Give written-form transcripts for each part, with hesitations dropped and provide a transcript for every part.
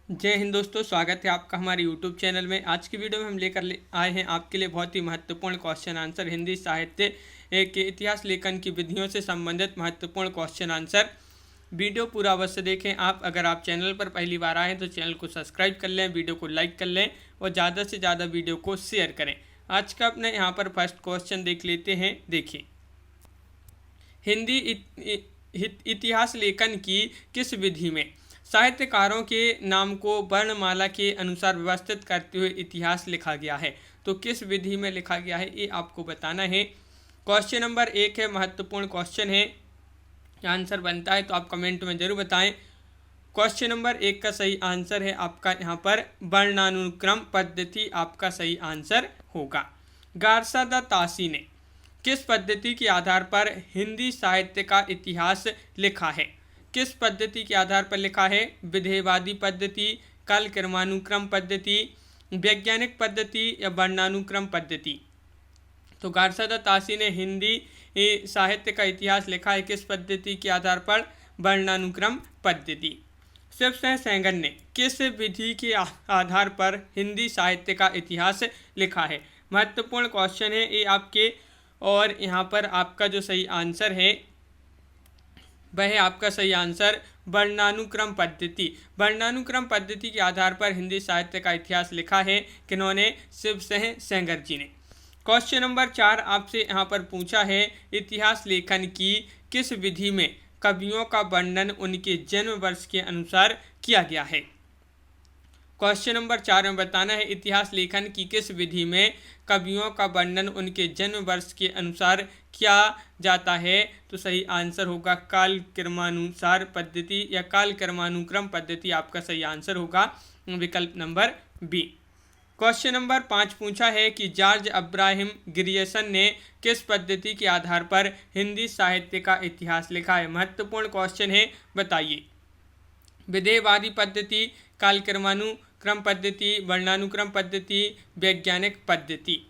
जय हिंद दोस्तों, स्वागत है आपका हमारे YouTube चैनल में। आज की वीडियो में हम लेकर आए हैं आपके लिए बहुत ही महत्वपूर्ण क्वेश्चन आंसर हिंदी साहित्य के इतिहास लेखन की विधियों से संबंधित महत्वपूर्ण क्वेश्चन आंसर। वीडियो पूरा अवश्य देखें। अगर आप चैनल पर पहली बार आए हैं तो चैनल को सब्सक्राइब कर लें, वीडियो को लाइक कर लें और ज़्यादा से ज़्यादा वीडियो को शेयर करें। आज का अपने यहाँ पर फर्स्ट क्वेश्चन देख लेते हैं। देखिए, हिंदी इतिहास लेखन की किस विधि में साहित्यकारों के नाम को वर्णमाला के अनुसार व्यवस्थित करते हुए इतिहास लिखा गया है? तो किस विधि में लिखा गया है ये आपको बताना है। क्वेश्चन नंबर 1 है, महत्वपूर्ण क्वेश्चन है। आंसर बनता है तो आप कमेंट में जरूर बताएं। क्वेश्चन नंबर 1 का सही आंसर है आपका यहाँ पर वर्णानुक्रम पद्धति आपका सही आंसर होगा। गारसा द तासी ने किस पद्धति के आधार पर हिंदी साहित्य का इतिहास लिखा है? किस पद्धति के आधार पर लिखा है? विधेयवादी पद्धति, कालक्रमानुक्रम पद्धति, वैज्ञानिक पद्धति या वर्णानुक्रम पद्धति? तो गारसा द तासी ने हिंदी साहित्य का इतिहास लिखा है किस पद्धति के आधार पर? वर्णानुक्रम पद्धति। शिवसेन सेंगर ने किस विधि के आधार पर हिंदी साहित्य का इतिहास लिखा है? महत्वपूर्ण क्वेश्चन है ये आपके। और यहाँ पर आपका जो सही आंसर है वह है आपका सही आंसर वर्णानुक्रम पद्धति। वर्णानुक्रम पद्धति के आधार पर हिंदी साहित्य का इतिहास लिखा है किन्होंने? शिवसेन सेंगर जी ने। क्वेश्चन नंबर 4 आपसे यहाँ पर पूछा है, इतिहास लेखन की किस विधि में कवियों का वर्णन उनके जन्म वर्ष के अनुसार किया गया है? क्वेश्चन नंबर 4 में बताना है, इतिहास लेखन की किस विधि में कवियों का वर्णन उनके जन्म वर्ष के अनुसार किया जाता है? तो सही आंसर होगा कालक्रमानुसार पद्धति या कालक्रमानुक्रम पद्धति आपका सही आंसर होगा, विकल्प नंबर बी। क्वेश्चन नंबर 5 पूछा है कि जॉर्ज अब्राहम ग्रियर्सन ने किस पद्धति के आधार पर हिंदी साहित्य का इतिहास लिखा है? महत्वपूर्ण क्वेश्चन है, बताइए। विधेयवादी पद्धति, कालक्रमानुक्रम पद्धति, वर्णानुक्रम पद्धति, वैज्ञानिक पद्धति?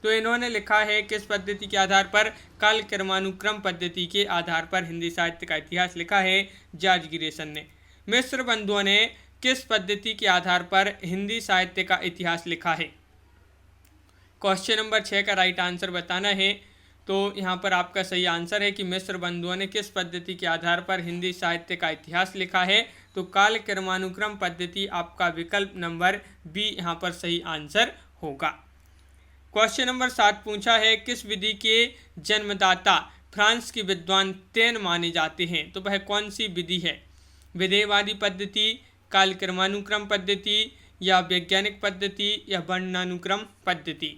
तो इन्होंने लिखा है किस पद्धति के आधार पर? कालक्रमानुक्रम पद्धति के आधार पर हिंदी साहित्य का इतिहास लिखा है जॉर्ज ग्रियर्सन ने। मिश्र बंधुओं ने किस पद्धति के आधार पर हिंदी साहित्य का इतिहास लिखा है? क्वेश्चन नंबर 6 का राइट आंसर बताना है। तो यहाँ पर आपका सही आंसर है कि मिश्र बंधुओं ने किस पद्धति के आधार पर हिंदी साहित्य का इतिहास लिखा है? तो कालक्रमानुक्रम पद्धति आपका विकल्प नंबर बी यहाँ पर सही आंसर होगा। क्वेश्चन नंबर 7 पूछा है, किस विधि के जन्मदाता फ्रांस के विद्वान तैन माने जाते हैं? तो वह कौन सी विधि है? विधेयवादी पद्धति, कालक्रमानुक्रम पद्धति या वैज्ञानिक पद्धति या वर्णानुक्रम पद्धति?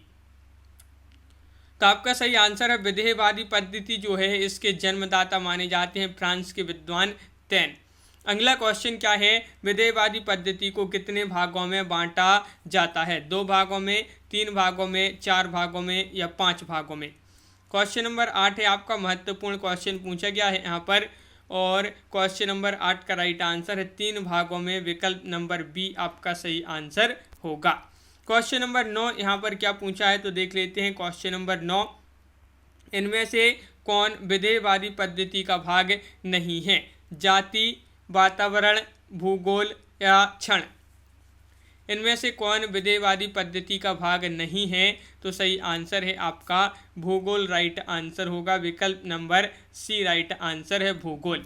तो आपका सही आंसर है विधेयवादी पद्धति जो है इसके जन्मदाता माने जाते हैं फ्रांस के विद्वान तैन। अगला क्वेश्चन क्या है, विधेयवादी पद्धति को कितने भागों में बांटा जाता है? 2 भागों में, 3 भागों में, 4 भागों में या 5 भागों में? क्वेश्चन नंबर 8 है आपका, महत्वपूर्ण क्वेश्चन पूछा गया है यहाँ पर। और क्वेश्चन नंबर 8 का राइट आंसर है 3 भागों में, विकल्प नंबर बी आपका सही आंसर होगा। क्वेश्चन नंबर 9 यहाँ पर क्या पूछा है तो देख लेते हैं। क्वेश्चन नंबर 9, इनमें से कौन विधेयवादी पद्धति का भाग नहीं है? जाति, वातावरण, भूगोल या क्षण? इनमें से कौन विधेयवादी पद्धति का भाग नहीं है? तो सही आंसर है आपका भूगोल राइट आंसर होगा, विकल्प नंबर सी राइट आंसर है भूगोल।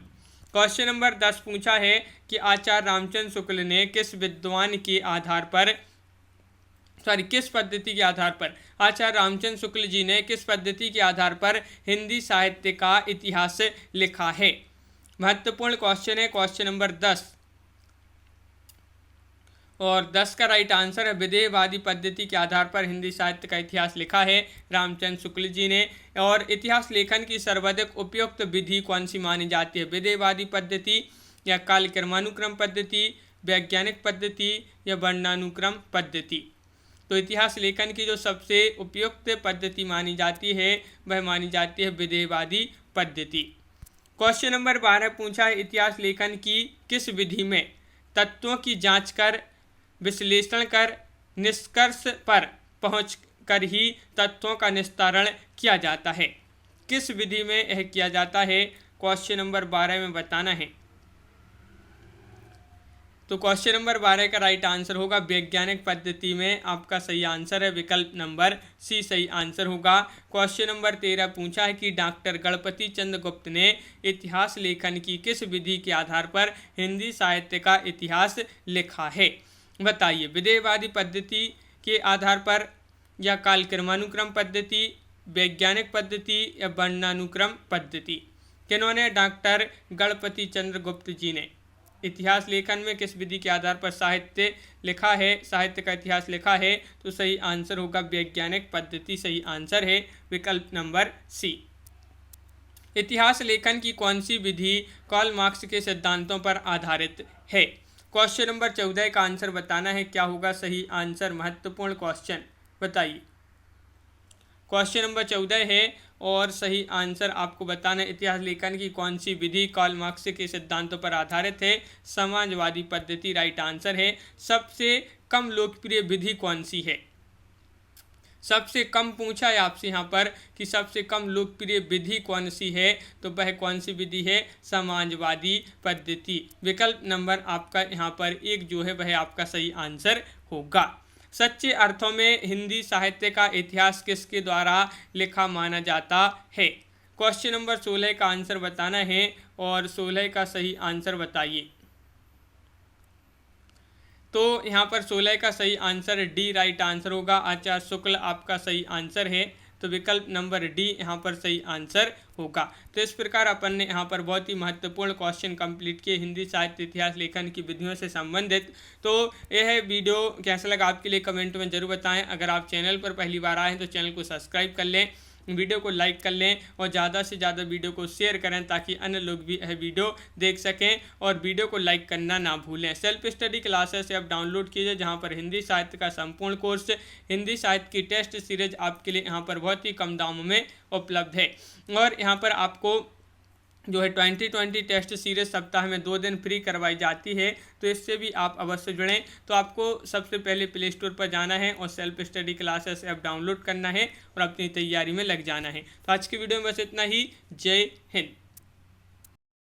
क्वेश्चन नंबर 10 पूछा है कि आचार्य रामचंद्र शुक्ल ने किस विद्वान के आधार पर किस पद्धति के आधार पर आचार्य रामचंद्र शुक्ल जी ने किस पद्धति के आधार पर हिंदी साहित्य का इतिहास लिखा है? महत्वपूर्ण क्वेश्चन है क्वेश्चन नंबर 10। और 10 का राइट आंसर है विधेयवादी पद्धति के आधार पर हिंदी साहित्य का इतिहास लिखा है रामचंद्र शुक्ल जी ने। और इतिहास लेखन की सर्वाधिक उपयुक्त विधि कौन सी मानी जाती है? विधेयवादी पद्धति या कालक्रमानुक्रम पद्धति, वैज्ञानिक पद्धति या वर्णानुक्रम पद्धति? तो इतिहास लेखन की जो सबसे उपयुक्त पद्धति मानी जाती है वह मानी जाती है विधेयवादी पद्धति। क्वेश्चन नंबर 12 पूछा है, इतिहास लेखन की किस विधि में तत्वों की जांच कर, विश्लेषण कर, निष्कर्ष पर पहुँच कर ही तत्वों का निस्तारण किया जाता है? किस विधि में यह किया जाता है? क्वेश्चन नंबर 12 में बताना है। तो क्वेश्चन नंबर 12 का राइट आंसर होगा वैज्ञानिक पद्धति में, आपका सही आंसर है विकल्प नंबर सी सही आंसर होगा। क्वेश्चन नंबर 13 पूछा है कि डॉक्टर गणपति चंद्र गुप्त ने इतिहास लेखन की किस विधि के आधार पर हिंदी साहित्य का इतिहास लिखा है। बताइए, विधेयवादी पद्धति के आधार पर या कालक्रमानुक्रम पद्धति, वैज्ञानिक पद्धति या वर्णानुक्रम पद्धति। किन्होंने, डॉक्टर गणपति चंद्र गुप्त जी ने इतिहास लेखन में किस विधि के आधार पर साहित्य लिखा है, साहित्य का इतिहास लिखा है। तो सही आंसर होगा वैज्ञानिक पद्धति, सही आंसर है विकल्प नंबर सी। इतिहास लेखन की कौन सी विधि कार्ल मार्क्स के सिद्धांतों पर आधारित है। क्वेश्चन नंबर 14 का आंसर बताना है, क्या होगा सही आंसर। महत्वपूर्ण क्वेश्चन, बताइए। क्वेश्चन नंबर 14 है और सही आंसर आपको बताना है, इतिहास लेखन की कौन सी विधि कार्ल मार्क्स के सिद्धांतों पर आधारित है। समाजवादी पद्धति राइट आंसर है। सबसे कम लोकप्रिय विधि कौन सी है। सबसे कम पूछा है आपसे यहाँ पर कि सबसे कम लोकप्रिय विधि कौन सी है, तो वह कौन सी विधि है, समाजवादी पद्धति। विकल्प नंबर आपका यहाँ पर एक जो है वह आपका सही आंसर होगा। सच्चे अर्थों में हिंदी साहित्य का इतिहास किसके द्वारा लिखा माना जाता है। क्वेश्चन नंबर 16 का आंसर बताना है और 16 का सही आंसर बताइए। तो यहाँ पर 16 का सही आंसर डी राइट आंसर होगा। आचार्य शुक्ल आपका सही आंसर है, तो विकल्प नंबर डी यहाँ पर सही आंसर होगा। तो इस प्रकार अपन ने यहाँ पर बहुत ही महत्वपूर्ण क्वेश्चन कंप्लीट किए हिंदी साहित्य इतिहास लेखन की विधियों से संबंधित। तो यह वीडियो कैसा लगा आपके लिए कमेंट में जरूर बताएं। अगर आप चैनल पर पहली बार आए हैं तो चैनल को सब्सक्राइब कर लें, वीडियो को लाइक कर लें और ज़्यादा से ज़्यादा वीडियो को शेयर करें ताकि अन्य लोग भी यह वीडियो देख सकें। और वीडियो को लाइक करना ना भूलें। सेल्फ स्टडी क्लासेस से आप डाउनलोड कीजिए, जहां पर हिंदी साहित्य का संपूर्ण कोर्स, हिंदी साहित्य की टेस्ट सीरीज आपके लिए यहां पर बहुत ही कम दामों में उपलब्ध है। और यहां पर आपको जो है 2020 टेस्ट सीरीज सप्ताह में 2 दिन फ्री करवाई जाती है, तो इससे भी आप अवश्य जुड़ें। तो आपको सबसे पहले प्ले स्टोर पर जाना है और self study classes app download करना है और अपनी तैयारी में लग जाना है। तो आज की वीडियो में बस इतना ही। जय हिंद।